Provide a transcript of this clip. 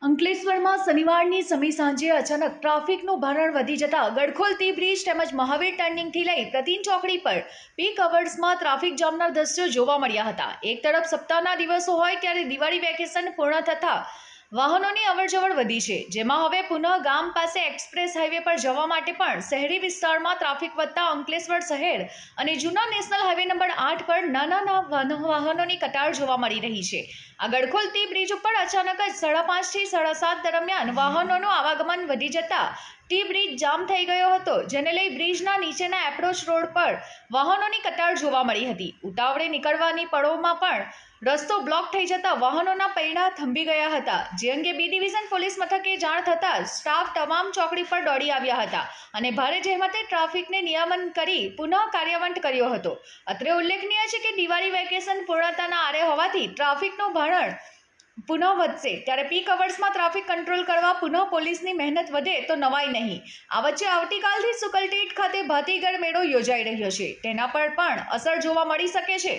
અંકલેશ્વરમાં શનિવારની સમી સાંજે અચાનક ટ્રાફિકનું ભારણ વધી જતા ગડખોલ ટી બ્રિજ તેમજ મહાવીર ટર્નિંગથી લઈ પ્રતિન ચોકડી પર પીક અવર્સમાં ટ્રાફિક જામના દ્રશ્યો જોવા મળ્યા હતા। એક તરફ સપ્તાહના દિવસો હોય ત્યારે દિવાળી વેકેશન પૂર્ણ થતાં વાહનોની અવરજવર વધી છે, જેમાં હવે પુનઃ ગામ પાસે એક્સપ્રેસ હાઈવે પર જવા માટે પણ શહેરી વિસ્તારમાં ટ્રાફિક વધતા અંકલેશ્વર શહેર અને જૂના નેશનલ હાઈવે નંબર 8 પર નાના વાહનોની કતાર જોવા મળી રહી છે। આ ગડખોલ ટી બ્રિજ ઉપર અચાનક જ 5:30 થી 7:30 દરમિયાન વાહનોનું આવાગમન વધી જતા ટી બ્રિજ જામ થઈ ગયો હતો, જેને લઈ બ્રિજના નીચેના એપ્રોચ રોડ પર વાહનોની કતાર જોવા મળી હતી। ઉતાવળે નીકળવાની પળોમાં પણ રસ્તો બ્લોક થઈ જતા વાહનોના પૈડા થંભી ગયા હતા, જે અંગે બી ડિવિઝન પોલીસ મથકે જાણ થતાં સ્ટાફ તમામ ચોકડી પર દોડી આવ્યા હતા અને ભારે જહેમતે ટ્રાફિકને નિયમન કરી પુનઃ કાર્યવંત કર્યો હતો। અત્રે ઉલ્લેખનીય છે કે દિવાળી વેકેશન પૂર્ણતાના આરે હોવાથી ટ્રાફિકનું ભારણ પુનઃ વધશે, ત્યારે પીક અવર્સમાં ટ્રાફિક કંટ્રોલ કરવા પુનઃ પોલીસની મહેનત વધે તો નવાઈ નહીં। આ વચ્ચે આવતીકાલથી સુકલટીટ ખાતે ભાતીગળ મેળો યોજાઈ રહ્યો છે, તેના પર પણ અસર જોવા મળી શકે છે।